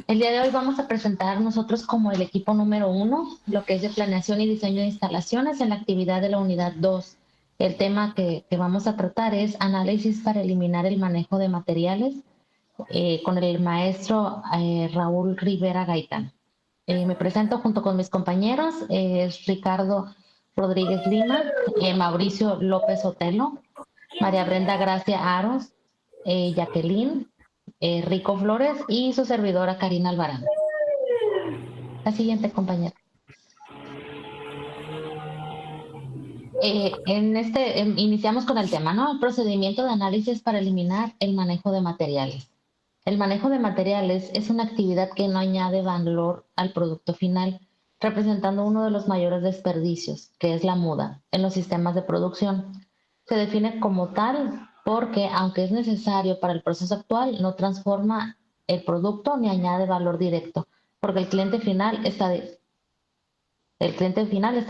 El día de hoy vamos a presentar nosotros como el equipo número 1, lo que es de planeación y diseño de instalaciones en la actividad de la unidad 2. El tema que vamos a tratar es análisis para eliminar el manejo de materiales con el maestro Raúl Rivera Gaitán. Me presento junto con mis compañeros, es Ricardo Rodríguez Lima, Mauricio López Otelo, María Brenda Gracia Aros, Jacqueline, Rico Flores y su servidora Karina Alvarado. La siguiente compañera. Iniciamos con el tema, ¿no? El procedimiento de análisis para eliminar el manejo de materiales. El manejo de materiales es una actividad que no añade valor al producto final, representando uno de los mayores desperdicios, que es la muda, en los sistemas de producción. Se define como tal porque, aunque es necesario para el proceso actual, no transforma el producto ni añade valor directo, porque el cliente final está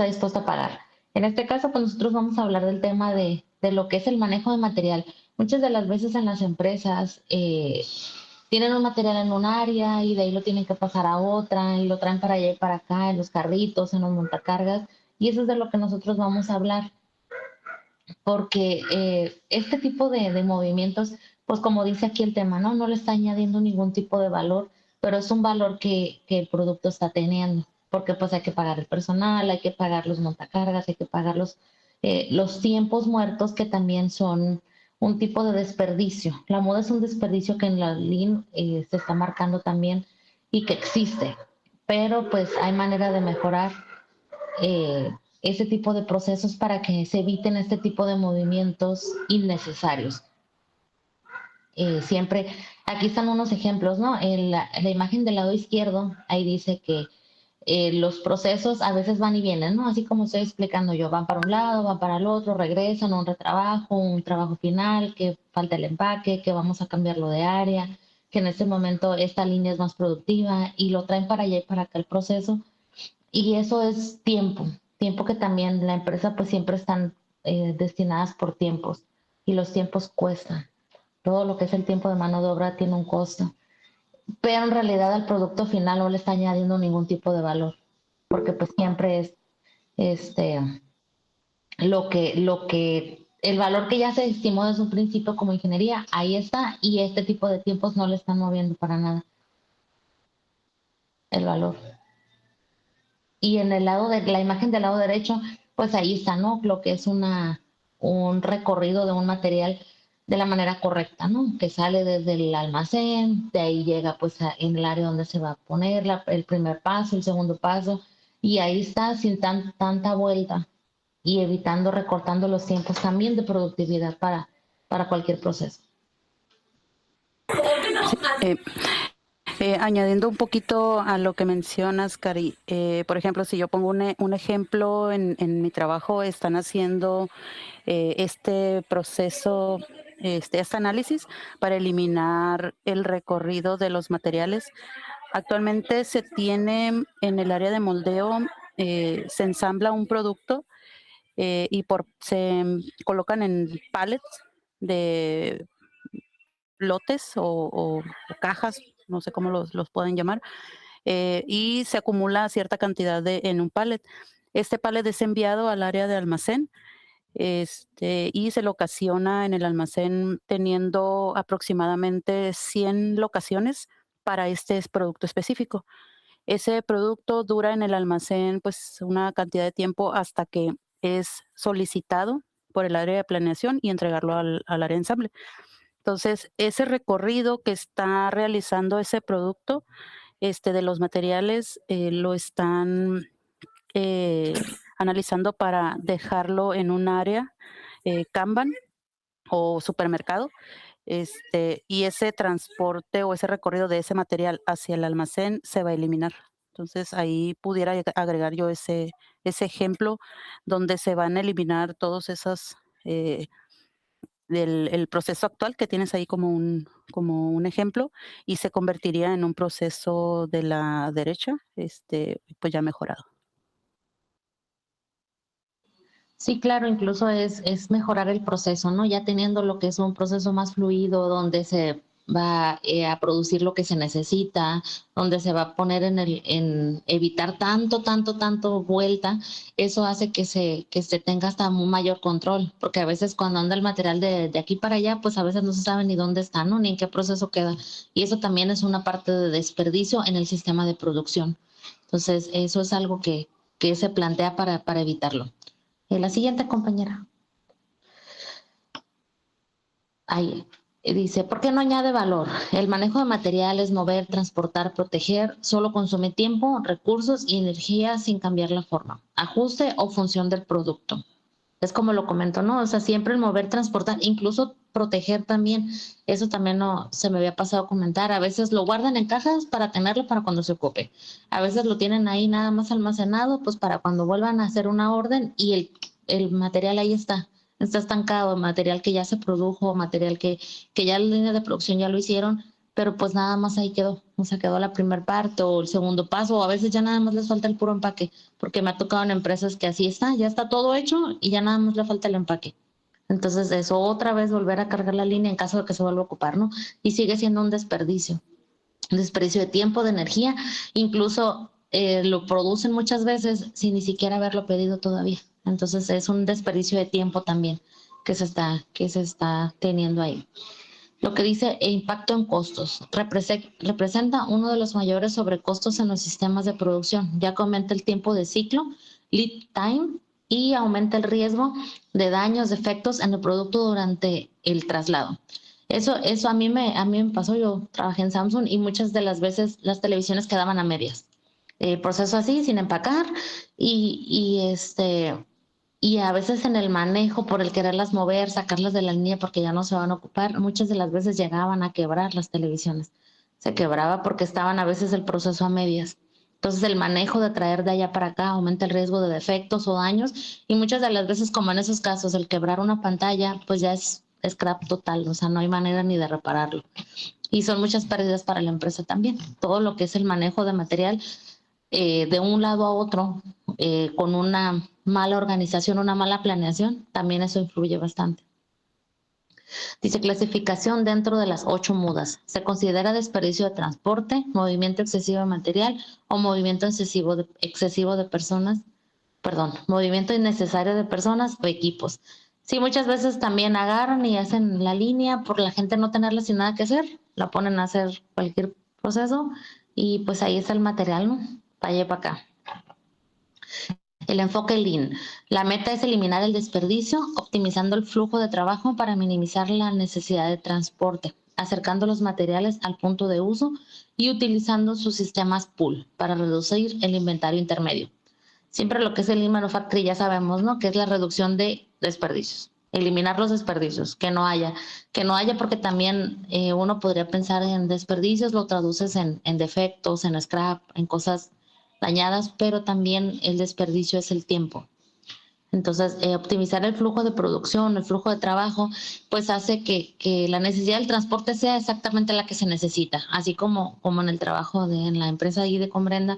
dispuesto a pagar. En este caso, pues nosotros vamos a hablar del tema de lo que es el manejo de material. Muchas de las veces en las empresas tienen un material en un área y de ahí lo tienen que pasar a otra y lo traen para allá y para acá en los carritos, en los montacargas. Y eso es de lo que nosotros vamos a hablar, porque este tipo de movimientos, pues como dice aquí el tema, ¿no? No le está añadiendo ningún tipo de valor, pero es un valor que el producto está teniendo, porque pues hay que pagar el personal, hay que pagar los montacargas, hay que pagar los tiempos muertos que también son un tipo de desperdicio. La moda es un desperdicio que en la Lean se está marcando también y que existe, pero pues hay manera de mejorar ese tipo de procesos para que se eviten este tipo de movimientos innecesarios. Siempre, aquí están unos ejemplos, ¿no? En la imagen del lado izquierdo, ahí dice que los procesos a veces van y vienen, ¿no? Así como estoy explicando yo, van para un lado, van para el otro, regresan, un retrabajo, un trabajo final, que falta el empaque, que vamos a cambiarlo de área, que en este momento esta línea es más productiva y lo traen para allá y para acá el proceso. Y eso es tiempo, tiempo que también la empresa pues siempre están destinadas por tiempos y los tiempos cuestan. Todo lo que es el tiempo de mano de obra tiene un costo, pero en realidad al producto final no le está añadiendo ningún tipo de valor, porque pues siempre es este el valor que ya se estimó desde un principio como ingeniería, ahí está, y este tipo de tiempos no le están moviendo para nada el valor. Y en el lado de la imagen del lado derecho, pues ahí está, ¿no? Lo que es un recorrido de un material de la manera correcta, ¿no? Que sale desde el almacén, de ahí llega pues en el área donde se va a poner el primer paso, el segundo paso, y ahí está sin tanta vuelta y evitando, recortando los tiempos también de productividad para cualquier proceso. Eh, Añadiendo un poquito a lo que mencionas, Cari, por ejemplo, si yo pongo un ejemplo en mi trabajo, están haciendo este proceso, este análisis para eliminar el recorrido de los materiales. Actualmente se tiene en el área de moldeo, se ensambla un producto y se colocan en pallets de lotes o cajas, no sé cómo los pueden llamar, y se acumula cierta cantidad en un pallet. Este pallet es enviado al área de almacén y se locaciona en el almacén teniendo aproximadamente 100 locaciones para este producto específico. Ese producto dura en el almacén pues una cantidad de tiempo hasta que es solicitado por el área de planeación y entregarlo al área de ensamble. Entonces, ese recorrido que está realizando ese producto, de los materiales, lo están analizando para dejarlo en un área Kanban o supermercado, y ese transporte o ese recorrido de ese material hacia el almacén se va a eliminar. Entonces, ahí pudiera agregar yo ese ejemplo donde se van a eliminar todos esos del el proceso actual que tienes ahí como un ejemplo, y se convertiría en un proceso de la derecha, pues ya mejorado. Sí, claro, incluso es mejorar el proceso, ¿no? Ya teniendo lo que es un proceso más fluido, donde a producir lo que se necesita, donde se va a poner en evitar tanto vuelta. Eso hace que se tenga hasta un mayor control, porque a veces cuando anda el material de aquí para allá, pues a veces no se sabe ni dónde está, ¿no? Ni en qué proceso queda. Y eso también es una parte de desperdicio en el sistema de producción. Entonces, eso es algo que se plantea para evitarlo. La siguiente, compañera. Ahí dice, ¿por qué no añade valor? El manejo de materiales, mover, transportar, proteger, solo consume tiempo, recursos y energía sin cambiar la forma, ajuste o función del producto. Es como lo comento, ¿no? O sea, siempre el mover, transportar, incluso proteger también. Eso también no se me había pasado a comentar. A veces lo guardan en cajas para tenerlo para cuando se ocupe. A veces lo tienen ahí nada más almacenado, pues para cuando vuelvan a hacer una orden y el material ahí está estancado, material que ya se produjo, material que ya la línea de producción ya lo hicieron, pero pues nada más ahí quedó. O sea, quedó la primer parte o el segundo paso, o a veces ya nada más les falta el puro empaque, porque me ha tocado en empresas que así está, ya está todo hecho y ya nada más le falta el empaque. Entonces, eso otra vez volver a cargar la línea en caso de que se vuelva a ocupar, ¿no? Y sigue siendo un desperdicio de tiempo, de energía, incluso lo producen muchas veces sin ni siquiera haberlo pedido todavía. Entonces, es un desperdicio de tiempo también que se está teniendo ahí. Lo que dice impacto en costos. Representa uno de los mayores sobrecostos en los sistemas de producción, ya que aumenta el tiempo de ciclo, lead time, y aumenta el riesgo de daños, defectos en el producto durante el traslado. Eso a mí me pasó. Yo trabajé en Samsung y muchas de las veces las televisiones quedaban a medias. Proceso así, sin empacar, y y a veces en el manejo, por el quererlas mover, sacarlas de la línea porque ya no se van a ocupar, muchas de las veces llegaban a quebrar las televisiones. Se quebraba porque estaban a veces el proceso a medias. Entonces el manejo de traer de allá para acá aumenta el riesgo de defectos o daños, y muchas de las veces, como en esos casos, el quebrar una pantalla, pues ya es scrap total, o sea, no hay manera ni de repararlo. Y son muchas pérdidas para la empresa también. Todo lo que es el manejo de material de un lado a otro, con una mala organización, una mala planeación, también eso influye bastante. Dice clasificación dentro de las 8 mudas. Se considera desperdicio de transporte, movimiento excesivo de material o movimiento excesivo de personas, movimiento innecesario de personas o equipos. Sí, muchas veces también agarran y hacen la línea por la gente no tenerla sin nada que hacer, la ponen a hacer cualquier proceso y pues ahí está el material, ¿no? Para allá y para acá. El enfoque Lean. La meta es eliminar el desperdicio, optimizando el flujo de trabajo para minimizar la necesidad de transporte, acercando los materiales al punto de uso y utilizando sus sistemas pool para reducir el inventario intermedio. Siempre lo que es el Lean Manufacturing ya sabemos, ¿no? Que es la reducción de desperdicios. Eliminar los desperdicios, que no haya porque también uno podría pensar en desperdicios, lo traduces en defectos, en scrap, en cosas dañadas, pero también el desperdicio es el tiempo. Entonces, optimizar el flujo de producción, el flujo de trabajo, pues hace que la necesidad del transporte sea exactamente la que se necesita, así como en el trabajo en la empresa ahí de Comprenda,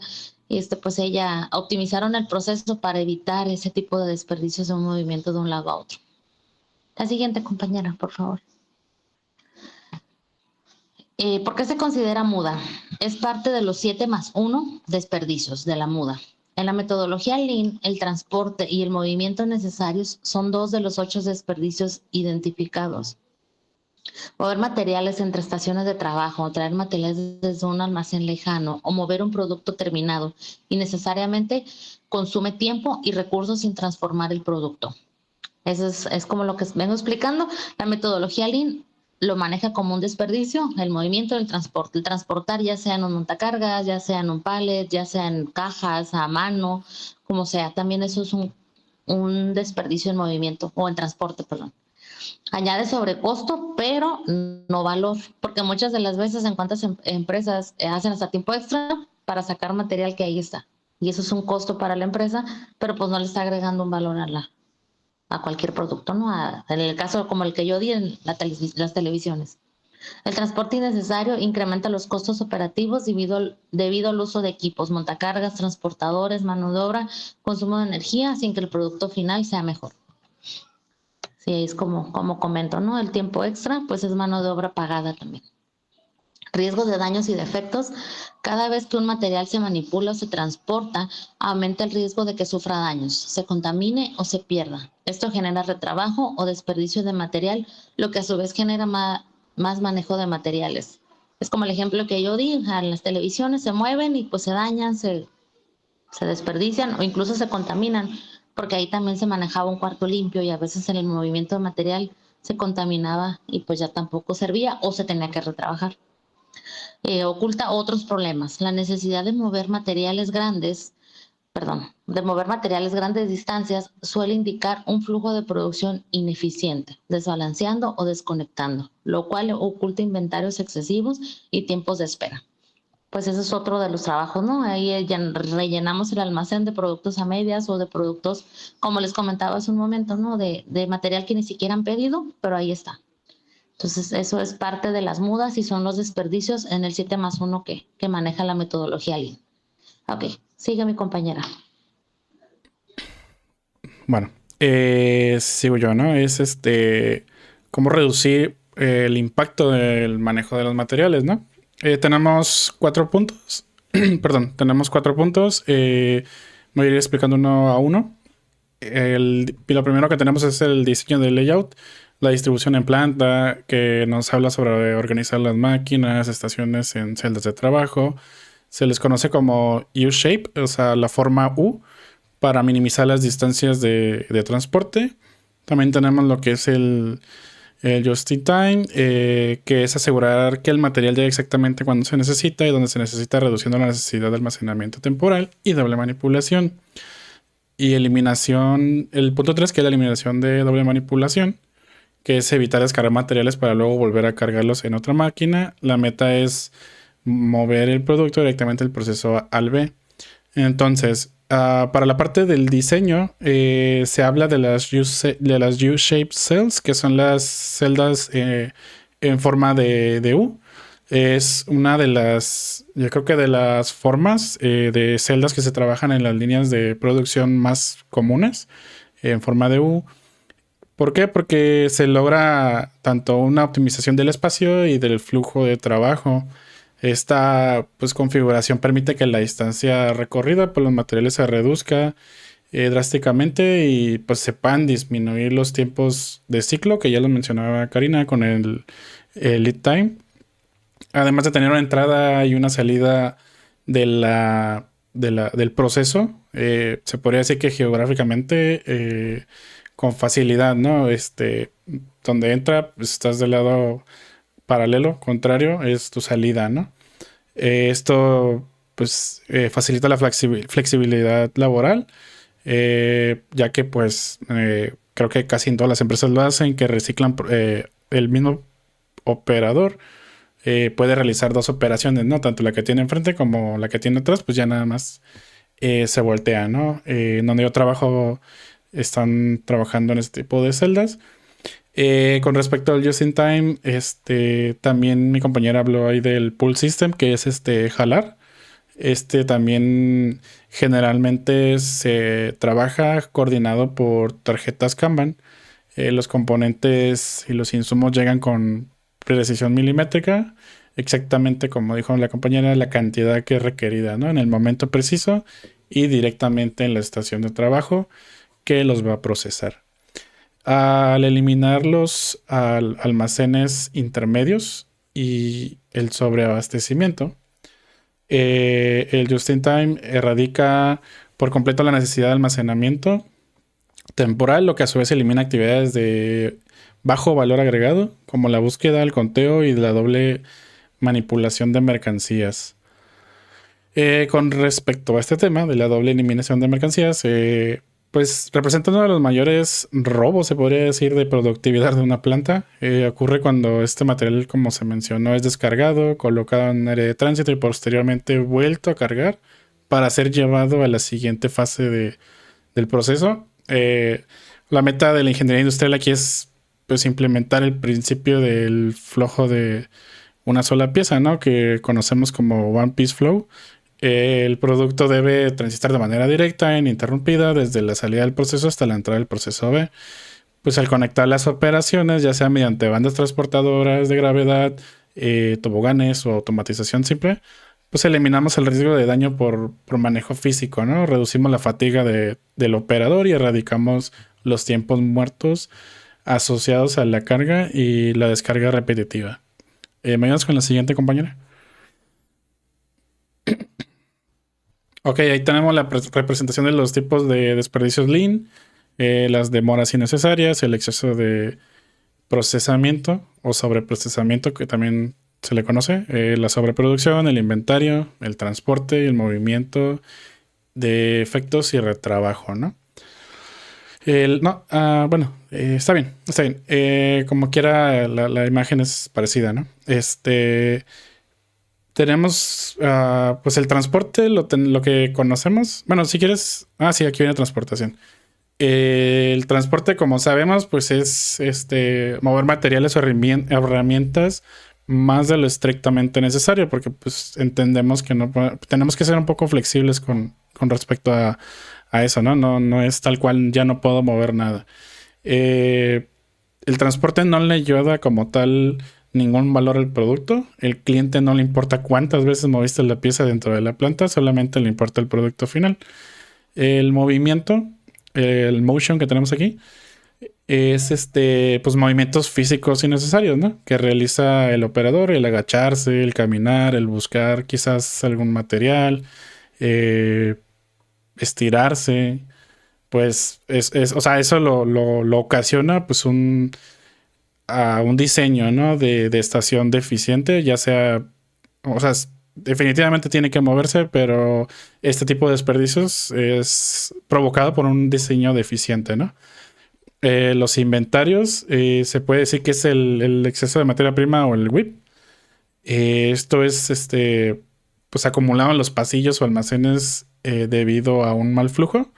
pues ella optimizaron el proceso para evitar ese tipo de desperdicios de un movimiento de un lado a otro. La siguiente, compañera, por favor. ¿Por qué se considera muda? Es parte de los 7+1 desperdicios de la muda. En la metodología Lean, el transporte y el movimiento necesarios son 2 de los 8 desperdicios identificados. Mover materiales entre estaciones de trabajo, traer materiales desde un almacén lejano o mover un producto terminado innecesariamente consume tiempo y recursos sin transformar el producto. Eso es como lo que vengo explicando. La metodología Lean lo maneja como un desperdicio, el movimiento del transporte, el transportar ya sea en un montacargas, ya sea en un pallet, ya sea en cajas, a mano, como sea, también eso es un desperdicio en movimiento o en transporte, perdón. Añade sobrecosto, pero no valor, porque muchas de las veces en cuantas empresas hacen hasta tiempo extra para sacar material que ahí está. Y eso es un costo para la empresa, pero pues no le está agregando un valor a cualquier producto, ¿no? En el caso como el que yo di en las televisiones. El transporte innecesario incrementa los costos operativos debido al uso de equipos, montacargas, transportadores, mano de obra, consumo de energía, sin que el producto final sea mejor. Sí, es como comento, ¿no? El tiempo extra, pues es mano de obra pagada también. Riesgos de daños y defectos. Cada vez que un material se manipula o se transporta, aumenta el riesgo de que sufra daños, se contamine o se pierda. Esto genera retrabajo o desperdicio de material, lo que a su vez genera más manejo de materiales. Es como el ejemplo que yo di, las televisiones se mueven y pues se dañan, se desperdician o incluso se contaminan, porque ahí también se manejaba un cuarto limpio y a veces en el movimiento de material se contaminaba y pues ya tampoco servía o se tenía que retrabajar. Oculta otros problemas. La necesidad de mover materiales grandes, de mover materiales grandes distancias suele indicar un flujo de producción ineficiente, desbalanceando o desconectando, lo cual oculta inventarios excesivos y tiempos de espera. Pues ese es otro de los trabajos, ¿no? Ahí ya rellenamos el almacén de productos a medias o de productos, como les comentaba hace un momento, ¿no? De material que ni siquiera han pedido, pero ahí está. Entonces, eso es parte de las mudas y son los desperdicios en el 7+1 que maneja la metodología Lean. Ok, sigue mi compañera. Bueno, sigo yo, ¿no? Es cómo reducir el impacto del manejo de los materiales, ¿no? Tenemos 4 puntos. Perdón, tenemos 4 puntos. Me voy a ir explicando uno a uno. Lo primero que tenemos es el diseño del layout, la distribución en planta, que nos habla sobre organizar las máquinas, estaciones en celdas de trabajo. Se les conoce como U-shape, o sea, la forma U, para minimizar las distancias de transporte. También tenemos lo que es el just in time, que es asegurar que el material llegue exactamente cuando se necesita y donde se necesita, reduciendo la necesidad de almacenamiento temporal y doble manipulación. Y eliminación, el punto 3, que es la eliminación de doble manipulación, que es evitar descargar materiales para luego volver a cargarlos en otra máquina. La meta es mover el producto directamente del proceso A al B. Entonces, para la parte del diseño, se habla de las U-shaped cells, que son las celdas en forma de U. Es una de las, yo creo que de las formas de celdas que se trabajan en las líneas de producción más comunes, en forma de U. ¿Por qué? Porque se logra tanto una optimización del espacio y del flujo de trabajo. Esta pues, configuración permite que la distancia recorrida por los materiales se reduzca drásticamente y pues se puedan disminuir los tiempos de ciclo, que ya lo mencionaba Karina con el lead time. Además de tener una entrada y una salida del proceso, se podría decir que geográficamente con facilidad, ¿no? Donde entra, pues, estás del lado paralelo, contrario, es tu salida, ¿no? Esto pues facilita la flexibilidad laboral, ya que pues creo que casi en todas las empresas lo hacen, que reciclan el mismo operador. Puede realizar 2 operaciones, ¿no? Tanto la que tiene enfrente como la que tiene atrás, pues ya nada más se voltea, ¿no? Donde yo trabajo, están trabajando en este tipo de celdas. Con respecto al just in time, también mi compañera habló ahí del pull system, que es jalar. También generalmente se trabaja coordinado por tarjetas Kanban. Los componentes y los insumos llegan con precisión milimétrica, exactamente como dijo la compañera, la cantidad que es requerida, ¿no? En el momento preciso y directamente en la estación de trabajo que los va a procesar. Al eliminar los almacenes intermedios y el sobreabastecimiento, el just-in-time erradica por completo la necesidad de almacenamiento temporal, lo que a su vez elimina actividades de bajo valor agregado, como la búsqueda, el conteo y la doble manipulación de mercancías. Con respecto a este tema de la doble eliminación de mercancías, pues representa uno de los mayores robos, se podría decir, de productividad de una planta. Ocurre cuando este material, como se mencionó, es descargado, colocado en área de tránsito y posteriormente vuelto a cargar para ser llevado a la siguiente fase del proceso. La meta de la ingeniería industrial aquí es pues implementar el principio del flujo de una sola pieza, ¿no? Que conocemos como One Piece Flow. El producto debe transitar de manera directa e ininterrumpida desde la salida del proceso hasta la entrada del proceso B. Pues al conectar las operaciones, ya sea mediante bandas transportadoras de gravedad, toboganes o automatización simple, pues eliminamos el riesgo de daño por manejo físico, ¿no? Reducimos la fatiga del operador y erradicamos los tiempos muertos asociados a la carga y la descarga repetitiva. ¿Me ayudas con la siguiente, compañera? Ok, ahí tenemos la representación de los tipos de desperdicios lean, las demoras innecesarias, el exceso de procesamiento o sobreprocesamiento, que también se le conoce, la sobreproducción, el inventario, el transporte y el movimiento de efectos y retrabajo, ¿no? Bueno, está bien, está bien. Como quiera, la imagen es parecida, ¿no? Tenemos pues el transporte, lo que conocemos. Bueno, si quieres. Sí, aquí viene transportación. El transporte, como sabemos, pues es mover materiales o herramientas más de lo estrictamente necesario, porque pues entendemos que no tenemos que ser un poco flexibles con respecto a eso, ¿no? No es tal cual, ya no puedo mover nada. El transporte no le ayuda como tal ningún valor al producto. El cliente no le importa cuántas veces moviste la pieza dentro de la planta, solamente le importa el producto final. El movimiento, el motion que tenemos aquí, es pues movimientos físicos innecesarios, ¿no? Que realiza el operador, el agacharse, el caminar, el buscar quizás algún material, estirarse. Pues o sea, eso lo ocasiona pues un diseño, ¿no? de estación deficiente, ya sea, o sea, definitivamente tiene que moverse, pero este tipo de desperdicios es provocado por un diseño deficiente, ¿no? Los inventarios, se puede decir que es el exceso de materia prima o el WIP. Esto es pues acumulado en los pasillos o almacenes debido a un mal flujo,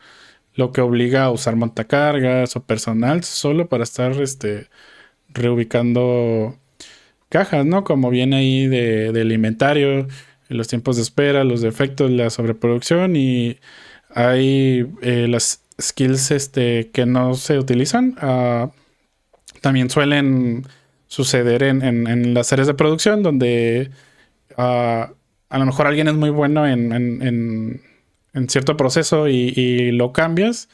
lo que obliga a usar montacargas o personal solo para estar reubicando cajas, ¿no? Como viene ahí del inventario, los tiempos de espera, los defectos, la sobreproducción, y hay las skills que no se utilizan. También suelen suceder en las áreas de producción donde a lo mejor alguien es muy bueno en cierto proceso y lo cambias,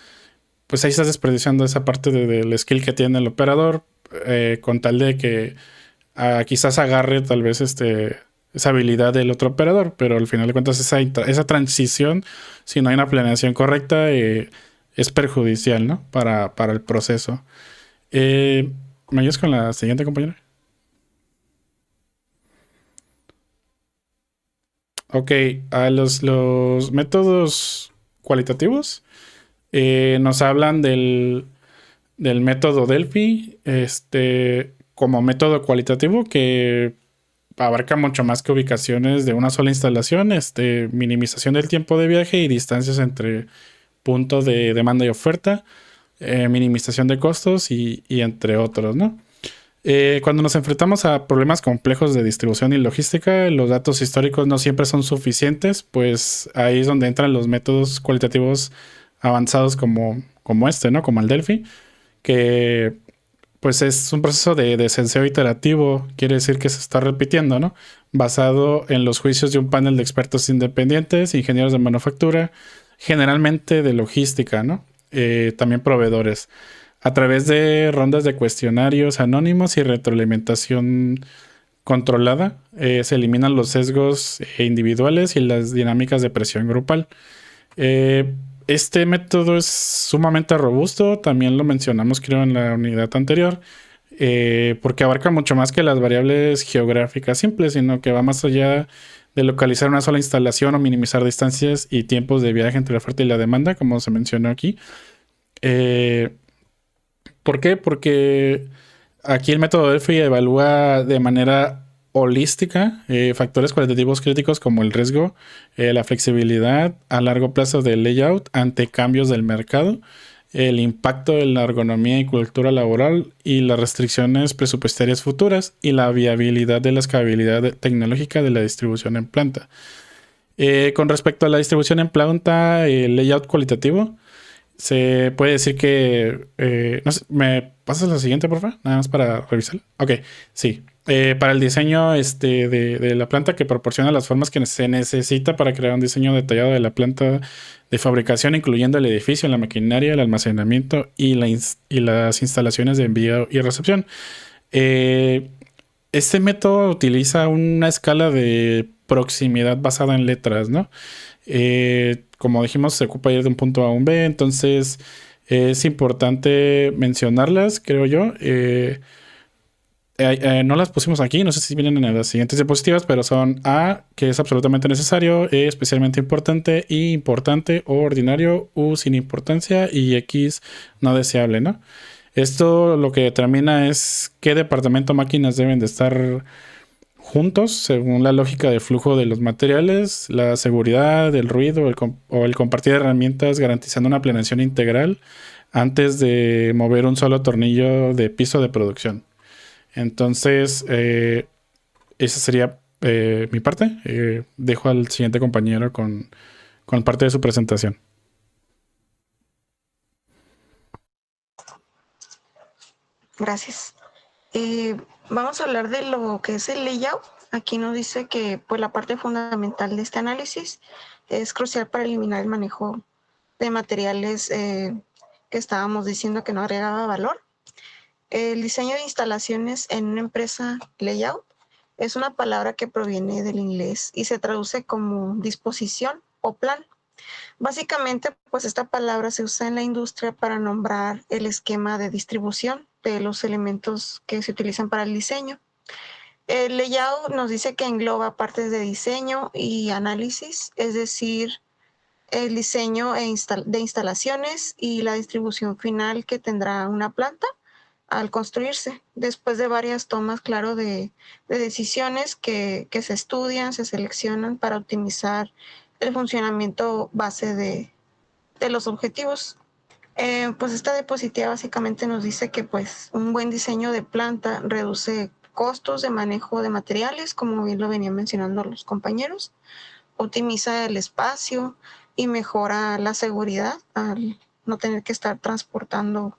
pues ahí estás desperdiciando esa parte del skill que tiene el operador, con tal de que quizás agarre tal vez esa habilidad del otro operador, pero al final de cuentas esa transición, si no hay una planeación correcta, es perjudicial, ¿no? Para el proceso. ¿Me ayudas con la siguiente, compañera? Ok, a los métodos cualitativos nos hablan del método Delphi, como método cualitativo que abarca mucho más que ubicaciones de una sola instalación, minimización del tiempo de viaje y distancias entre puntos de demanda y oferta, minimización de costos y entre otros, ¿no? Cuando nos enfrentamos a problemas complejos de distribución y logística, los datos históricos no siempre son suficientes, pues ahí es donde entran los métodos cualitativos avanzados como ¿no? Como el Delphi, que pues es un proceso de senseo iterativo, quiere decir que se está repitiendo, ¿no? Basado en los juicios de un panel de expertos independientes, ingenieros de manufactura, generalmente de logística, ¿no? También proveedores, a través de rondas de cuestionarios anónimos y retroalimentación controlada, se eliminan los sesgos individuales y las dinámicas de presión grupal. Este método es sumamente robusto, también lo mencionamos creo en la unidad anterior, porque abarca mucho más que las variables geográficas simples, sino que va más allá de localizar una sola instalación o minimizar distancias y tiempos de viaje entre la oferta y la demanda, como se mencionó aquí. ¿Por qué? Porque aquí el método Delphi evalúa de manera holística factores cualitativos críticos como el riesgo, la flexibilidad a largo plazo del layout ante cambios del mercado, el impacto de la ergonomía y cultura laboral y las restricciones presupuestarias futuras y la viabilidad de la escalabilidad tecnológica de la distribución en planta. Con respecto a la distribución en planta, el layout cualitativo, se puede decir que... no sé, ¿me pasas la siguiente, por favor? Nada más para revisar. Ok, sí. para el diseño de la planta, que proporciona las formas que se necesita para crear un diseño detallado de la planta de fabricación, incluyendo el edificio, la maquinaria, el almacenamiento y las instalaciones de envío y recepción. Eh, este método utiliza una escala de proximidad basada en letras, ¿no? Como dijimos, se ocupa ir de un punto A a un B, entonces es importante mencionarlas, creo yo. No las pusimos aquí, no sé si vienen en las siguientes diapositivas, pero son A, que es absolutamente necesario, E, especialmente importante, I, importante, O, ordinario, U, sin importancia y X, no deseable, ¿no? Esto lo que determina es qué departamento o máquinas deben de estar juntos según la lógica de flujo de los materiales, la seguridad, el ruido o el compartir herramientas garantizando una planeación integral antes de mover un solo tornillo de piso de producción. Entonces, esa sería mi parte. Dejo al siguiente compañero con parte de su presentación. Gracias. Vamos a hablar de lo que es el layout. Aquí nos dice que pues, la parte fundamental de este análisis es crucial para eliminar el manejo de materiales que estábamos diciendo que no agregaba valor. El diseño de instalaciones en una empresa layout es una palabra que proviene del inglés y se traduce como disposición o plan. Básicamente, pues esta palabra se usa en la industria para nombrar el esquema de distribución de los elementos que se utilizan para el diseño. El layout nos dice que engloba partes de diseño y análisis, es decir, el diseño de instalaciones y la distribución final que tendrá una planta al construirse, después de varias tomas, claro, de decisiones que se estudian, se seleccionan para optimizar el funcionamiento base de los objetivos. Pues esta diapositiva básicamente nos dice que pues un buen diseño de planta reduce costos de manejo de materiales, como bien lo venían mencionando los compañeros, optimiza el espacio y mejora la seguridad al no tener que estar transportando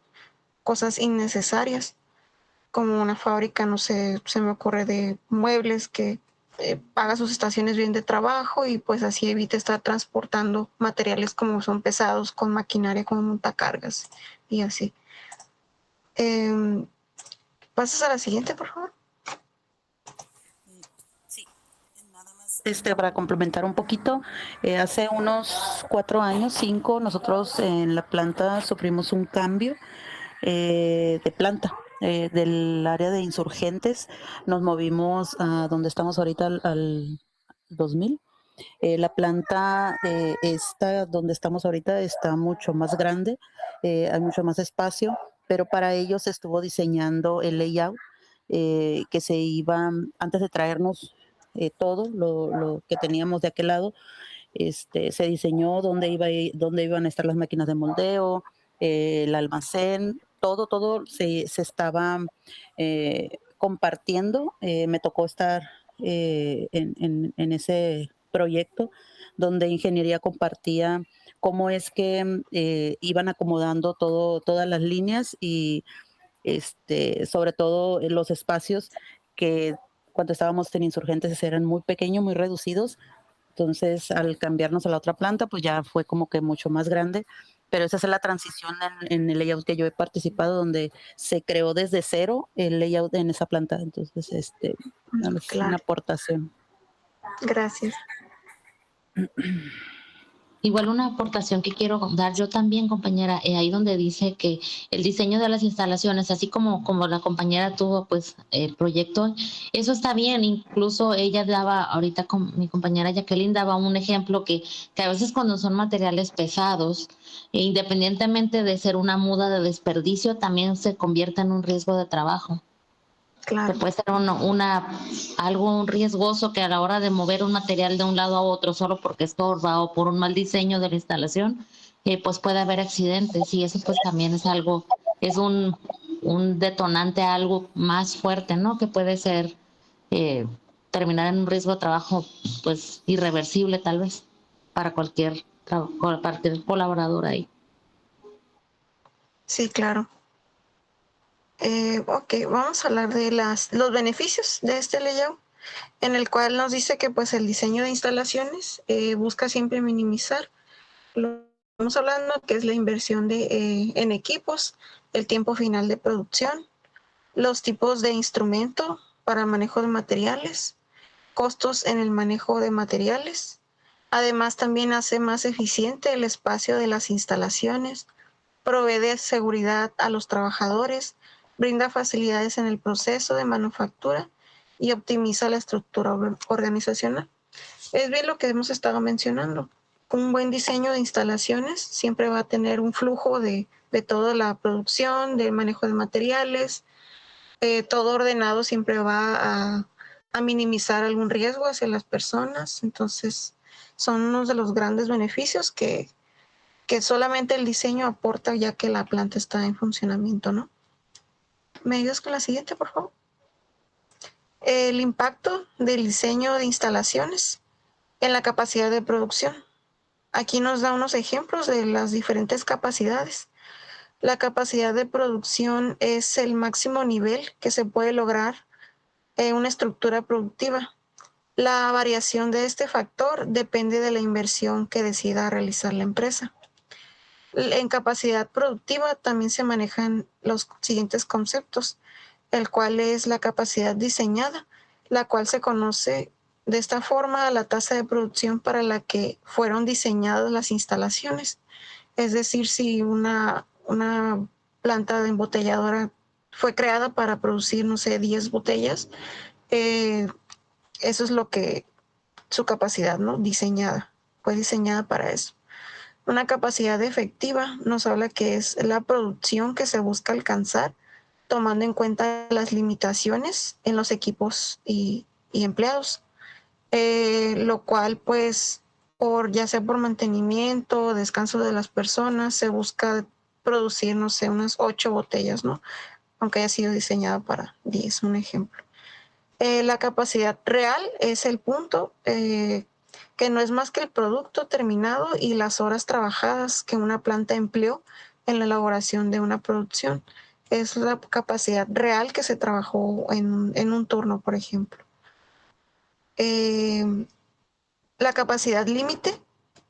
cosas innecesarias, como una fábrica, no sé, se me ocurre de muebles que paga sus estaciones bien de trabajo y pues así evita estar transportando materiales como son pesados con maquinaria como montacargas y así. ¿Pasas a la siguiente, por favor? Sí, nada más. Para complementar un poquito, hace unos 4 años, 5, nosotros en la planta sufrimos un cambio de planta. Del área de insurgentes nos movimos a donde estamos ahorita al 2000. La planta esta donde estamos ahorita está mucho más grande, hay mucho más espacio, pero para ello se estuvo diseñando el layout que se iba, antes de traernos todo lo que teníamos de aquel lado, se diseñó dónde iban a estar las máquinas de moldeo, el almacén, todo se estaba compartiendo. Me tocó estar en ese proyecto donde ingeniería compartía cómo es que iban acomodando todas las líneas y sobre todo los espacios que cuando estábamos en insurgentes eran muy pequeños, muy reducidos. Entonces, al cambiarnos a la otra planta, pues ya fue como que mucho más grande. Pero esa es la transición en el layout que yo he participado, donde se creó desde cero el layout en esa planta. Entonces, es Claro. una aportación. Gracias. Igual una aportación que quiero dar yo también, compañera, ahí donde dice que el diseño de las instalaciones, así como la compañera tuvo pues el proyecto, eso está bien. Incluso ella daba, ahorita con mi compañera Jacqueline daba un ejemplo que a veces cuando son materiales pesados, independientemente de ser una muda de desperdicio, también se convierte en un riesgo de trabajo. Claro. Que puede ser algo riesgoso que a la hora de mover un material de un lado a otro solo porque estorba o por un mal diseño de la instalación, pues puede haber accidentes y eso pues también es un detonante a algo más fuerte, ¿no? Que puede ser terminar en un riesgo de trabajo pues irreversible tal vez para cualquier colaborador ahí. Sí, claro. Ok, vamos a hablar de los beneficios de este layout, en el cual nos dice que pues el diseño de instalaciones busca siempre minimizar lo que estamos hablando, que es la inversión en equipos, el tiempo final de producción, los tipos de instrumento para manejo de materiales, costos en el manejo de materiales. Además, también hace más eficiente el espacio de las instalaciones, provee de seguridad a los trabajadores, brinda facilidades en el proceso de manufactura y optimiza la estructura organizacional. Es bien lo que hemos estado mencionando. Un buen diseño de instalaciones siempre va a tener un flujo de toda la producción, del manejo de materiales, todo ordenado siempre va a minimizar algún riesgo hacia las personas. Entonces, son unos de los grandes beneficios que solamente el diseño aporta ya que la planta está en funcionamiento, ¿no? ¿Me ayudas con la siguiente, por favor? El impacto del diseño de instalaciones en la capacidad de producción. Aquí nos da unos ejemplos de las diferentes capacidades. La capacidad de producción es el máximo nivel que se puede lograr en una estructura productiva. La variación de este factor depende de la inversión que decida realizar la empresa. En capacidad productiva también se manejan los siguientes conceptos, el cual es la capacidad diseñada, la cual se conoce de esta forma la tasa de producción para la que fueron diseñadas las instalaciones. Es decir, si una planta de embotelladora fue creada para producir, no sé, 10 botellas, eso es lo que su capacidad, ¿no? Diseñada, fue diseñada para eso. Una capacidad efectiva nos habla que es la producción que se busca alcanzar tomando en cuenta las limitaciones en los equipos y empleados, lo cual pues ya sea por mantenimiento o descanso de las personas se busca producir, no sé, unas 8 botellas, ¿no? Aunque haya sido diseñada para 10, un ejemplo. La capacidad real es el punto que no es más que el producto terminado y las horas trabajadas que una planta empleó en la elaboración de una producción. Es la capacidad real que se trabajó en un turno, por ejemplo. La capacidad límite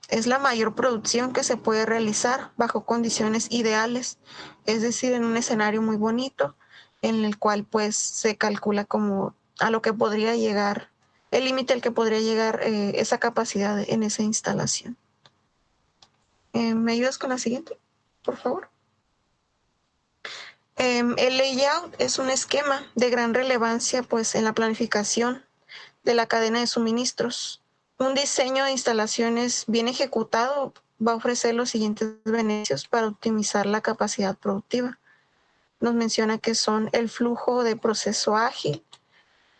es la mayor producción que se puede realizar bajo condiciones ideales, es decir, en un escenario muy bonito, en el cual pues se calcula como a lo que podría llegar, el límite al que podría llegar esa capacidad en esa instalación. ¿Me ayudas con la siguiente, por favor? El layout es un esquema de gran relevancia pues en la planificación de la cadena de suministros. Un diseño de instalaciones bien ejecutado va a ofrecer los siguientes beneficios para optimizar la capacidad productiva. Nos menciona que son el flujo de proceso ágil,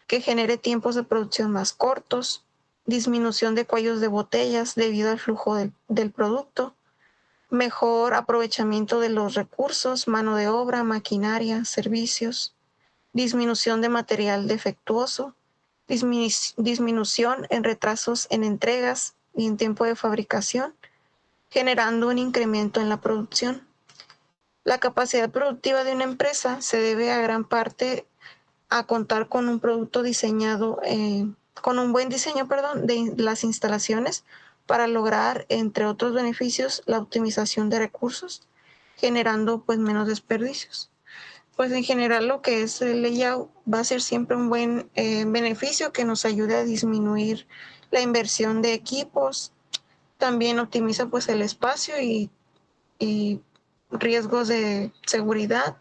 que genere tiempos de producción más cortos, disminución de cuellos de botellas debido al flujo del producto, mejor aprovechamiento de los recursos, mano de obra, maquinaria, servicios, disminución de material defectuoso, disminución en retrasos en entregas y en tiempo de fabricación, generando un incremento en la producción. La capacidad productiva de una empresa se debe a gran parte a contar con un producto diseñado, con un buen diseño, de las instalaciones para lograr, entre otros beneficios, la optimización de recursos, generando pues menos desperdicios. Pues en general lo que es el layout va a ser siempre un buen beneficio que nos ayude a disminuir la inversión de equipos, también optimiza pues el espacio y riesgos de seguridad,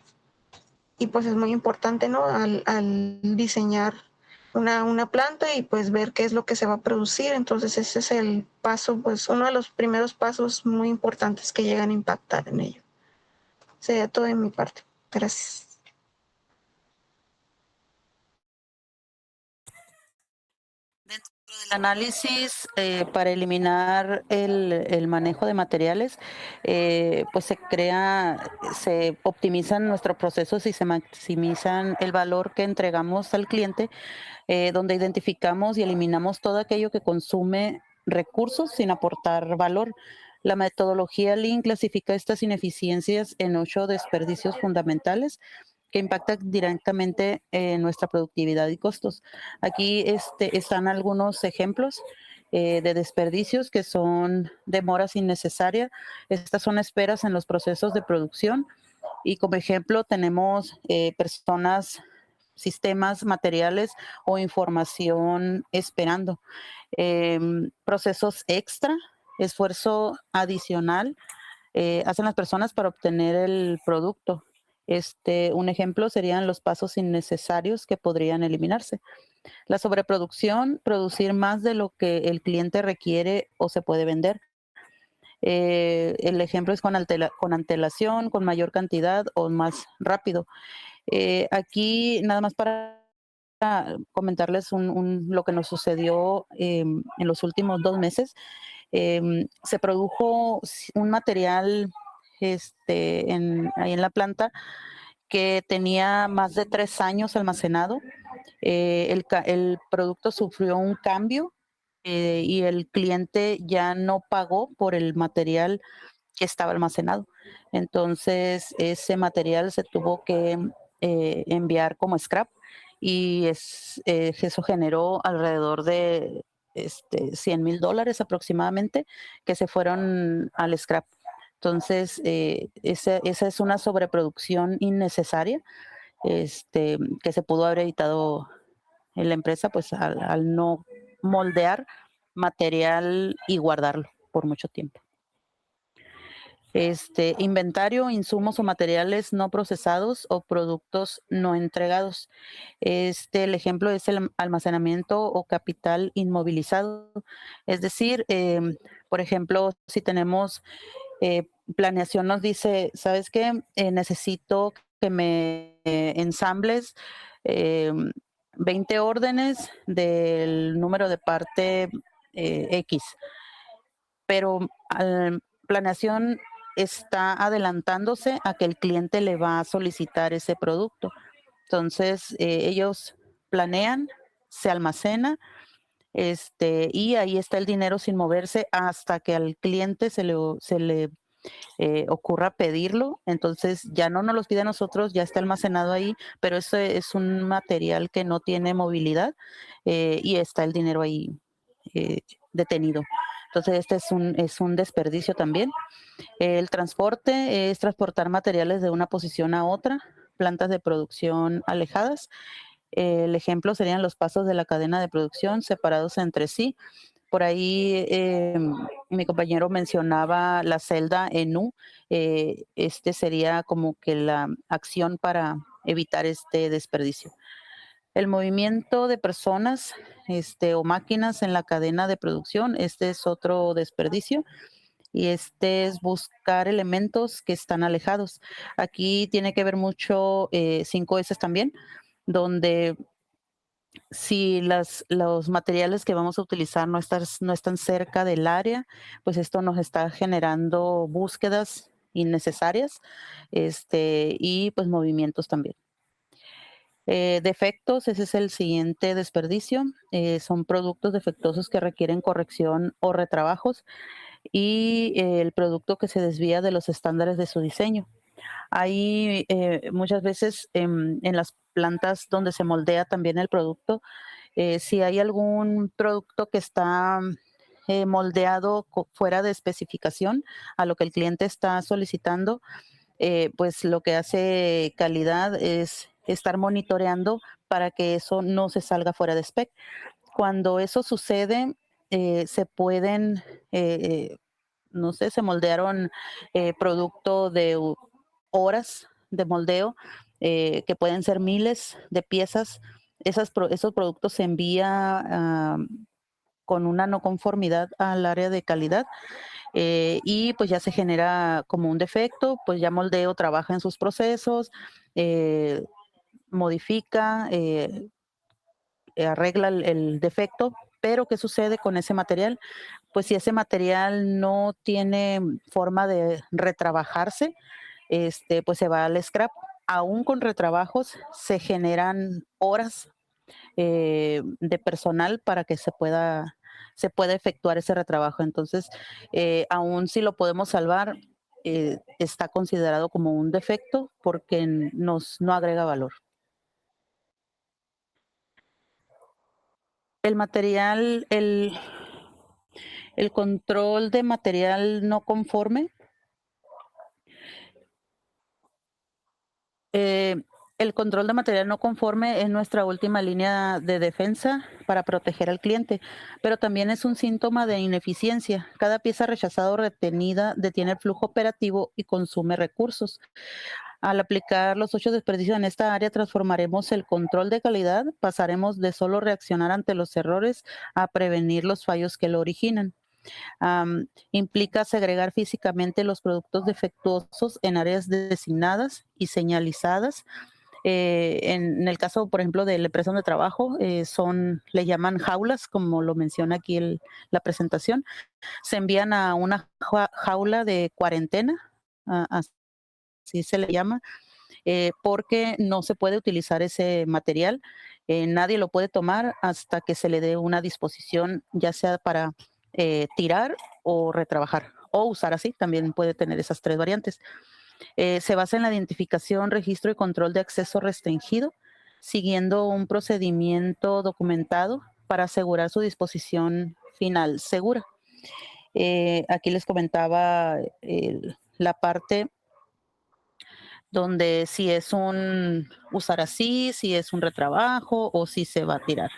y pues es muy importante, ¿no? Al diseñar una planta y pues ver qué es lo que se va a producir. Entonces ese es el paso, pues uno de los primeros pasos muy importantes que llegan a impactar en ello. Sería todo de mi parte. Gracias. Dentro del análisis para eliminar el manejo de materiales, pues se optimizan nuestros procesos y se maximizan el valor que entregamos al cliente, donde identificamos y eliminamos todo aquello que consume recursos sin aportar valor. La metodología Lean clasifica estas ineficiencias en 8 desperdicios fundamentales, que impacta directamente en nuestra productividad y costos. Aquí están algunos ejemplos de desperdicios que son demoras innecesarias. Estas son esperas en los procesos de producción y como ejemplo tenemos personas, sistemas, materiales o información esperando. Procesos extra, esfuerzo adicional hacen las personas para obtener el producto. Un ejemplo serían los pasos innecesarios que podrían eliminarse. La sobreproducción, producir más de lo que el cliente requiere o se puede vender. El ejemplo es con antelación, con mayor cantidad o más rápido. Aquí nada más para comentarles lo que nos sucedió en los últimos 2 meses. Se produjo un material ahí en la planta que tenía más de 3 años almacenado. El producto sufrió un cambio y el cliente ya no pagó por el material que estaba almacenado. Entonces, ese material se tuvo que enviar como scrap y eso generó alrededor de $100,000 aproximadamente que se fueron al scrap. Entonces, esa es una sobreproducción innecesaria que se pudo haber evitado en la empresa, pues al no moldear material y guardarlo por mucho tiempo. Inventario, insumos o materiales no procesados o productos no entregados. El ejemplo es el almacenamiento o capital inmovilizado. Es decir, por ejemplo, si tenemos planeación nos dice, ¿sabes qué? Necesito que me ensambles 20 órdenes del número de parte X, pero planeación está adelantándose a que el cliente le va a solicitar ese producto. Entonces, ellos planean, se almacena, y ahí está el dinero sin moverse hasta que al cliente se le ocurra pedirlo. Entonces, ya no nos los pide a nosotros, ya está almacenado ahí, pero eso es un material que no tiene movilidad y está el dinero ahí detenido. Entonces, es un desperdicio también. El transporte es transportar materiales de una posición a otra, plantas de producción alejadas. El ejemplo serían los pasos de la cadena de producción separados entre sí. Por ahí mi compañero mencionaba la celda en U. Sería como que la acción para evitar este desperdicio. El movimiento de personas o máquinas en la cadena de producción, es otro desperdicio y es buscar elementos que están alejados. Aquí tiene que ver mucho 5S también, donde si los materiales que vamos a utilizar no están cerca del área, pues esto nos está generando búsquedas innecesarias y pues movimientos también. Defectos, ese es el siguiente desperdicio. Son productos defectuosos que requieren corrección o retrabajos y el producto que se desvía de los estándares de su diseño. Hay muchas veces en las plantas donde se moldea también el producto, si hay algún producto que está moldeado fuera de especificación a lo que el cliente está solicitando, pues lo que hace calidad es estar monitoreando para que eso no se salga fuera de spec. Cuando eso sucede, se pueden, no sé, se moldearon producto de horas de moldeo, que pueden ser miles de piezas. Esos productos se envía con una no conformidad al área de calidad y pues ya se genera como un defecto, pues ya Moldeo trabaja en sus procesos, modifica, arregla el defecto, pero ¿qué sucede con ese material? Pues si ese material no tiene forma de retrabajarse, pues se va al scrap. Aún con retrabajos se generan horas de personal para que se pueda efectuar ese retrabajo. Entonces, aún si lo podemos salvar, está considerado como un defecto porque no agrega valor. El material, el control de material no conforme. El control de material no conforme es nuestra última línea de defensa para proteger al cliente, pero también es un síntoma de ineficiencia. Cada pieza rechazada o retenida detiene el flujo operativo y consume recursos. Al aplicar los 8 desperdicios en esta área, transformaremos el control de calidad, pasaremos de solo reaccionar ante los errores a prevenir los fallos que lo originan. Implica segregar físicamente los productos defectuosos en áreas designadas y señalizadas. En el caso, por ejemplo, de la empresa donde trabajo, le llaman jaulas, como lo menciona aquí la presentación. Se envían a una jaula de cuarentena, así se le llama, porque no se puede utilizar ese material. Nadie lo puede tomar hasta que se le dé una disposición, ya sea para tirar o retrabajar, o usar así, también puede tener esas 3 variantes. Se basa en la identificación, registro y control de acceso restringido, siguiendo un procedimiento documentado para asegurar su disposición final segura. Aquí les comentaba la parte donde si es un usar así, si es un retrabajo o si se va a tirar.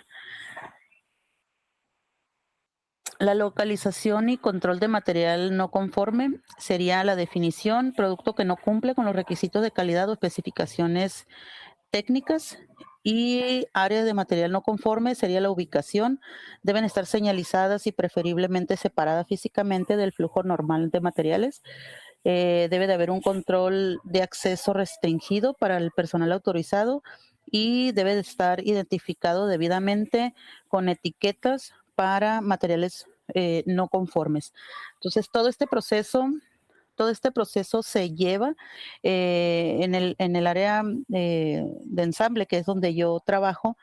La localización y control de material no conforme sería la definición, producto que no cumple con los requisitos de calidad o especificaciones técnicas, y áreas de material no conforme sería la ubicación. Deben estar señalizadas y preferiblemente separadas físicamente del flujo normal de materiales. Debe de haber un control de acceso restringido para el personal autorizado y debe de estar identificado debidamente con etiquetas para materiales no conformes. Entonces, todo este proceso se lleva en el área de ensamble, que es donde yo trabajo.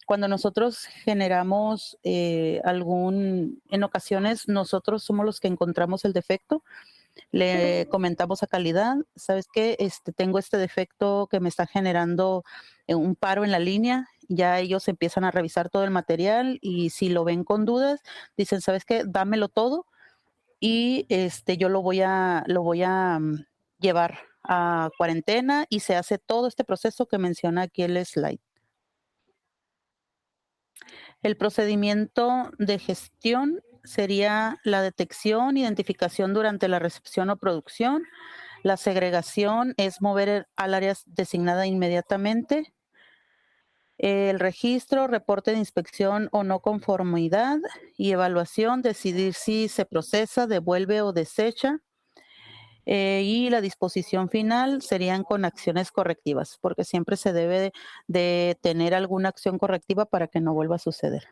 Cuando nosotros generamos en ocasiones nosotros somos los que encontramos el defecto. Le comentamos a calidad, ¿sabes qué? Tengo este defecto que me está generando un paro en la línea. Ya ellos empiezan a revisar todo el material y si lo ven con dudas, dicen, ¿sabes qué? Dámelo todo y yo lo voy a llevar a cuarentena, y se hace todo este proceso que menciona aquí el slide. El procedimiento de gestión sería la detección, identificación durante la recepción o producción. La segregación es mover al área designada inmediatamente. El registro, reporte de inspección o no conformidad y evaluación, decidir si se procesa, devuelve o desecha. Y la disposición final serían con acciones correctivas, porque siempre se debe de tener alguna acción correctiva para que no vuelva a suceder.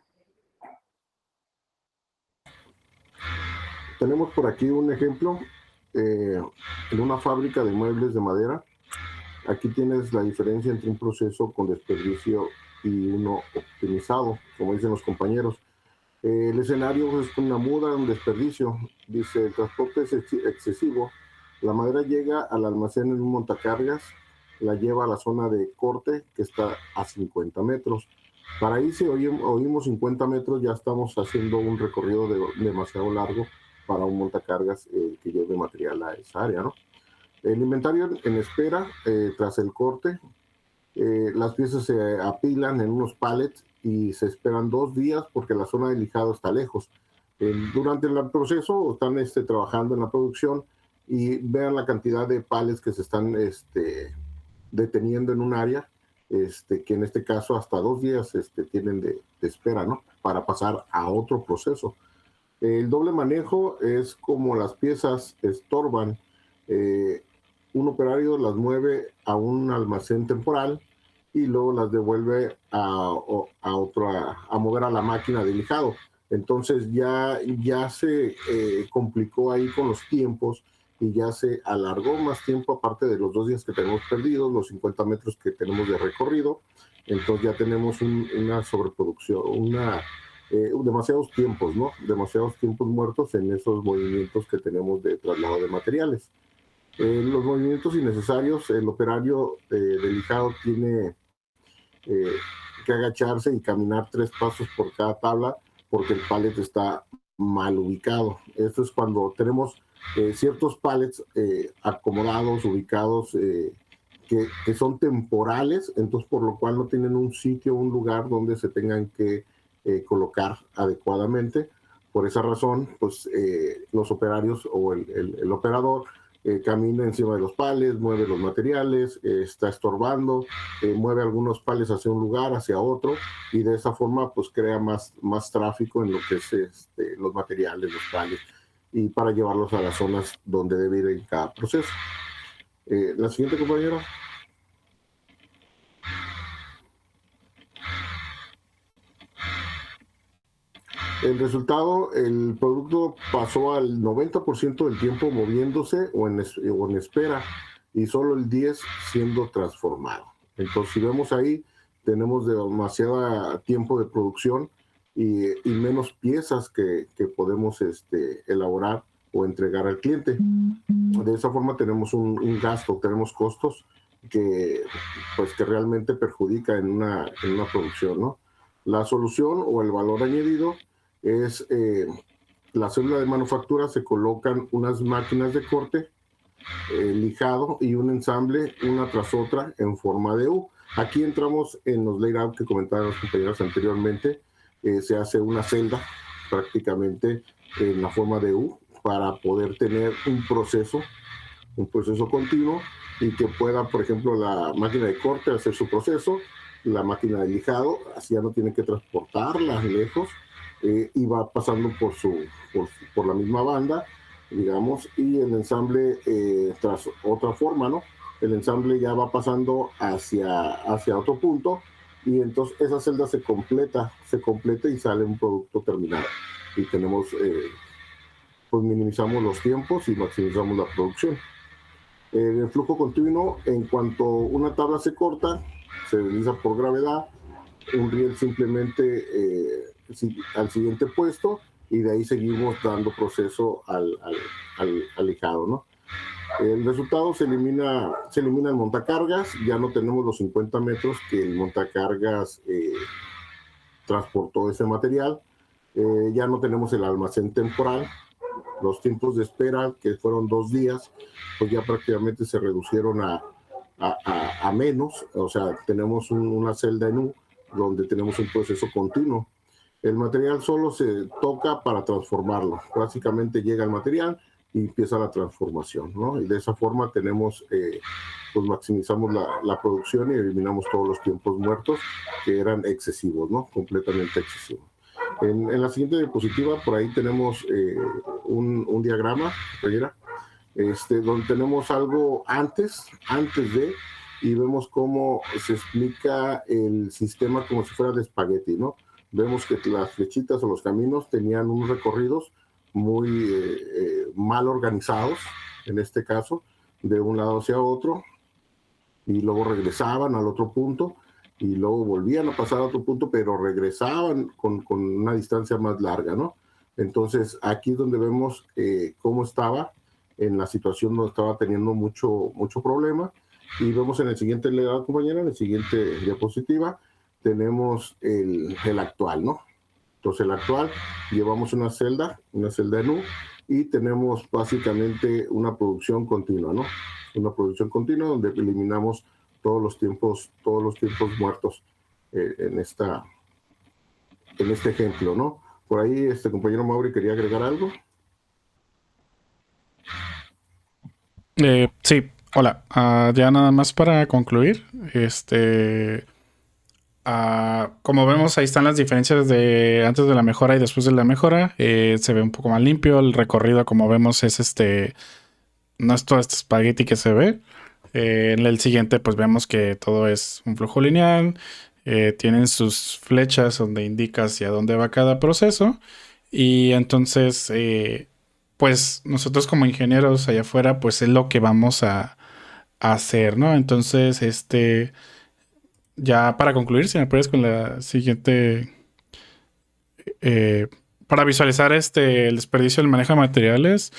Tenemos por aquí un ejemplo en una fábrica de muebles de madera. Aquí tienes la diferencia entre un proceso con desperdicio y uno optimizado, como dicen los compañeros. El escenario es una muda, un desperdicio. Dice, el transporte es excesivo. La madera llega al almacén en un montacargas, la lleva a la zona de corte, que está a 50 metros. Para ahí, si oímos 50 metros, ya estamos haciendo un recorrido demasiado largo para un montacargas que lleve material a esa área, ¿no? El inventario en espera, tras el corte, las piezas se apilan en unos pallets y se esperan 2 días porque la zona de lijado está lejos. Durante el proceso están trabajando en la producción y vean la cantidad de pallets que se están deteniendo en un área, que en este caso hasta 2 días tienen de espera, ¿no? Para pasar a otro proceso. El doble manejo es como las piezas estorban. Un operario las mueve a un almacén temporal y luego las devuelve a mover a la máquina de lijado. Entonces ya se complicó ahí con los tiempos y ya se alargó más tiempo, aparte de los 2 días que tenemos perdidos, los 50 metros que tenemos de recorrido. Entonces ya tenemos una sobreproducción, demasiados tiempos, ¿no? Demasiados tiempos muertos en esos movimientos que tenemos de traslado de materiales. Los movimientos innecesarios, el operario de lijado tiene que agacharse y caminar 3 pasos por cada tabla porque el pallet está mal ubicado. Esto es cuando tenemos ciertos pallets acomodados, ubicados, que son temporales, entonces por lo cual no tienen un sitio, un lugar donde se tengan que colocar adecuadamente. Por esa razón, pues los operarios o el operador camina encima de los pallets, mueve los materiales, está estorbando, mueve algunos pallets hacia un lugar, hacia otro, y de esa forma pues crea más tráfico en lo que es los materiales, los pallets, y para llevarlos a las zonas donde debe ir en cada proceso. La siguiente, compañera. El resultado, el producto pasó al 90% del tiempo moviéndose o en espera y solo el 10% siendo transformado. Entonces, si vemos ahí, tenemos demasiado tiempo de producción y menos piezas que podemos elaborar o entregar al cliente. De esa forma tenemos un gasto, tenemos costos que realmente perjudica en una producción, ¿no? La solución o el valor añadido es la célula de manufactura, se colocan unas máquinas de corte, lijado y un ensamble una tras otra en forma de U. Aquí entramos en los layout que comentaban los compañeros anteriormente. Se hace una celda prácticamente en la forma de U para poder tener un proceso continuo y que pueda, por ejemplo, la máquina de corte hacer su proceso, la máquina de lijado, así ya no tiene que transportarla lejos, y va pasando por la misma banda, digamos, y el ensamble tras otra forma, ¿no? El ensamble ya va pasando hacia otro punto y entonces esa celda se completa y sale un producto terminado. Y tenemos, pues minimizamos los tiempos y maximizamos la producción. El flujo continuo, en cuanto una tabla se corta, se desliza por gravedad, un riel simplemente al siguiente puesto y de ahí seguimos dando proceso al lijado, ¿no? El resultado se elimina el montacargas, ya no tenemos los 50 metros que el montacargas transportó ese material, ya no tenemos el almacén temporal, los tiempos de espera que fueron 2 días, pues ya prácticamente se reducieron a menos, o sea, tenemos una celda en U donde tenemos un proceso continuo. El material solo se toca para transformarlo. Básicamente llega el material y empieza la transformación, ¿no? Y de esa forma tenemos, pues maximizamos la producción y eliminamos todos los tiempos muertos que eran excesivos, ¿no? Completamente excesivos. En la siguiente diapositiva, por ahí tenemos un diagrama, donde tenemos algo antes de, y vemos cómo se explica el sistema como si fuera de espagueti, ¿no? Vemos que las flechitas o los caminos tenían unos recorridos muy mal organizados, en este caso, de un lado hacia otro, y luego regresaban al otro punto, y luego volvían a pasar a otro punto, pero regresaban con una distancia más larga, ¿no? Entonces, aquí es donde vemos cómo estaba en la situación donde estaba teniendo mucho problema, y vemos en el siguiente legado, compañera, en la siguiente diapositiva, tenemos el actual, ¿no? Entonces, el actual, llevamos una celda en U, y tenemos básicamente una producción continua, ¿no? Una producción continua donde eliminamos todos los tiempos muertos en este ejemplo, ¿no? Por ahí, compañero Mauri, ¿quería agregar algo? Sí, hola. Ya nada más para concluir, como vemos, ahí están las diferencias de antes de la mejora y después de la mejora. Se ve un poco más limpio. El recorrido, como vemos, es no es todo este espagueti que se ve. En el siguiente, pues vemos que todo es un flujo lineal. Tienen sus flechas donde indica hacia dónde va cada proceso. Y entonces, pues nosotros como ingenieros allá afuera, pues es lo que vamos a hacer, ¿no? Entonces, ya para concluir, si me puedes con la siguiente. Para visualizar el desperdicio del manejo de materiales,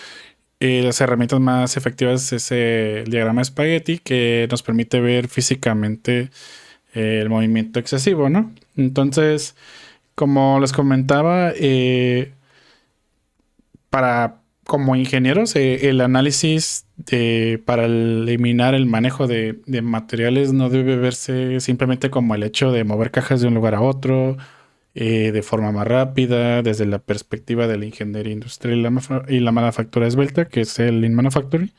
las herramientas más efectivas es el diagrama de Spaghetti, que nos permite ver físicamente el movimiento excesivo, ¿no? Entonces, como les comentaba, como ingenieros, el análisis para eliminar el manejo de materiales no debe verse simplemente como el hecho de mover cajas de un lugar a otro de forma más rápida, desde la perspectiva de la ingeniería industrial y la manufactura esbelta, que es el Lean Manufacturing.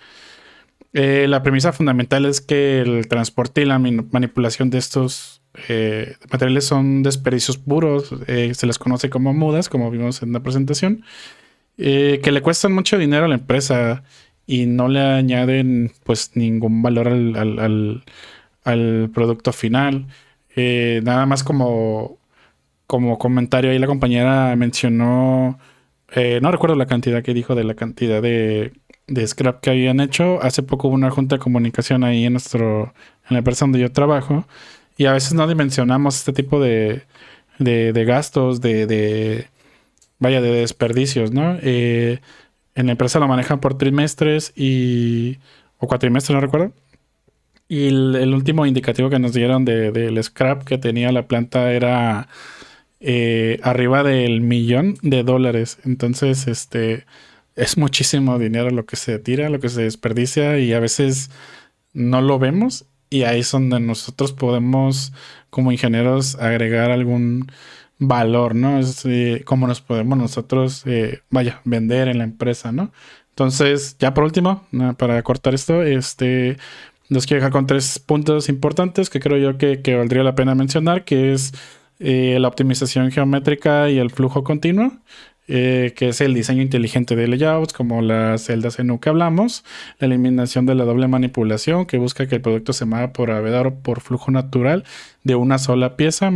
La premisa fundamental es que el transporte y la manipulación de estos materiales son desperdicios puros, se les conoce como mudas, como vimos en la presentación, que le cuestan mucho dinero a la empresa y no le añaden pues ningún valor al producto final. Nada más como comentario ahí la compañera mencionó, no recuerdo la cantidad que dijo de la cantidad de scrap que habían hecho. Hace poco hubo una junta de comunicación ahí en la empresa donde yo trabajo y a veces no dimensionamos este tipo de gastos, vaya, de desperdicios, ¿no? En la empresa lo manejan por trimestres o cuatrimestres, no recuerdo. Y el último indicativo que nos dieron del scrap que tenía la planta era arriba del $1,000,000. Entonces, es muchísimo dinero lo que se tira, lo que se desperdicia y a veces no lo vemos. Y ahí es donde nosotros podemos, como ingenieros, agregar algún valor, ¿no? Es cómo nos podemos nosotros, vender en la empresa, ¿no? Entonces, ya por último, para cortar esto, los quiero dejar con 3 puntos importantes que creo yo que valdría la pena mencionar, que es la optimización geométrica y el flujo continuo, que es el diseño inteligente de layouts, como las celdas en U que hablamos, la eliminación de la doble manipulación, que busca que el producto se mueva por gravedad o por flujo natural de una sola pieza,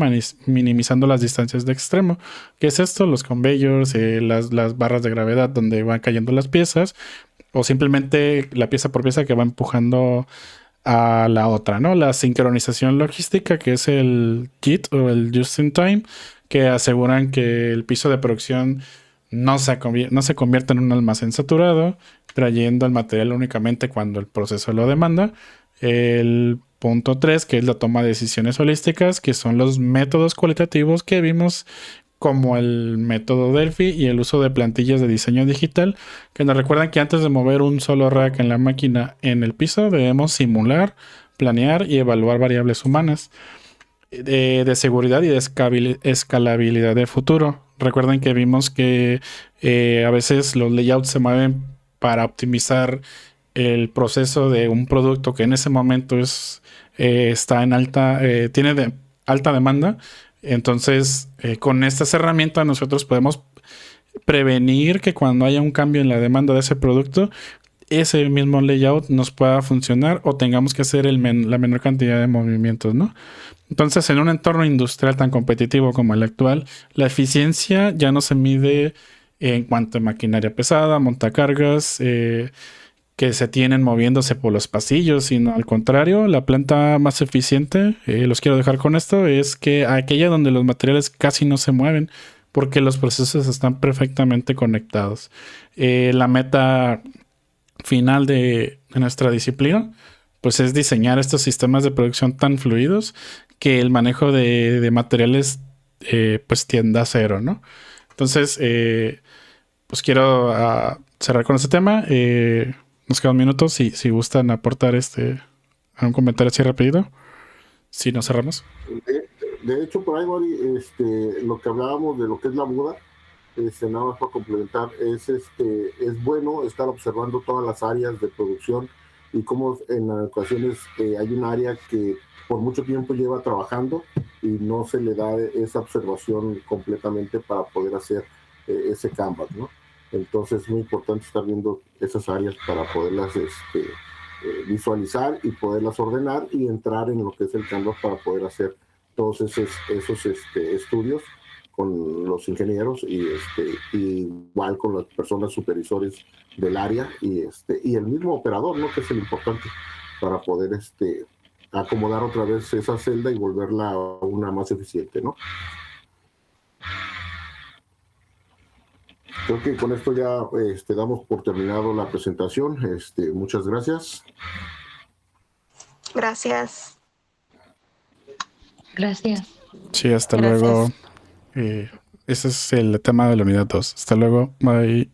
minimizando las distancias de extremo. ¿Qué es esto? Los conveyors, las barras de gravedad donde van cayendo las piezas, o simplemente la pieza por pieza que va empujando a la otra, ¿no? La sincronización logística, que es el JIT o el Just in Time, que aseguran que el piso de producción no se convierta en un almacén saturado, trayendo el material únicamente cuando el proceso lo demanda. El punto 3, que es la toma de decisiones holísticas, que son los métodos cualitativos que vimos, como el método Delphi y el uso de plantillas de diseño digital, que nos recuerdan que antes de mover un solo rack en la máquina en el piso, debemos simular, planear y evaluar variables humanas de seguridad y de escalabilidad de futuro. Recuerden que vimos que a veces los layouts se mueven para optimizar el proceso de un producto que en ese momento está en tiene alta demanda. Entonces, con estas herramientas nosotros podemos prevenir que cuando haya un cambio en la demanda de ese producto, ese mismo layout nos pueda funcionar o tengamos que hacer la menor cantidad de movimientos, ¿no? Entonces, en un entorno industrial tan competitivo como el actual, la eficiencia ya no se mide en cuanto a maquinaria pesada, montacargas, que se tienen moviéndose por los pasillos, sino al contrario, la planta más eficiente, los quiero dejar con esto, es que aquella donde los materiales casi no se mueven, porque los procesos están perfectamente conectados. La meta final de nuestra disciplina, pues es diseñar estos sistemas de producción tan fluidos que el manejo de materiales pues tienda a cero, ¿no? Entonces, pues quiero cerrar con este tema. Nos quedan minutos si gustan aportar un comentario así rápido. Si no cerramos. De hecho, por ahí, Mari, lo que hablábamos de lo que es la muda, nada más para complementar, es bueno estar observando todas las áreas de producción y cómo en ocasiones hay un área que por mucho tiempo lleva trabajando y no se le da esa observación completamente para poder hacer ese canvas, ¿no? Entonces es muy importante estar viendo esas áreas para poderlas visualizar y poderlas ordenar y entrar en lo que es el canvas para poder hacer todos esos estudios con los ingenieros y igual con las personas supervisores del área y el mismo operador, ¿no? Que es el importante para poder acomodar otra vez esa celda y volverla una más eficiente, ¿no? Creo que con esto ya damos por terminado la presentación. Muchas gracias. Gracias. Gracias. Sí, hasta Gracias. luego. Ese es el tema de la unidad 2. Hasta luego. Bye.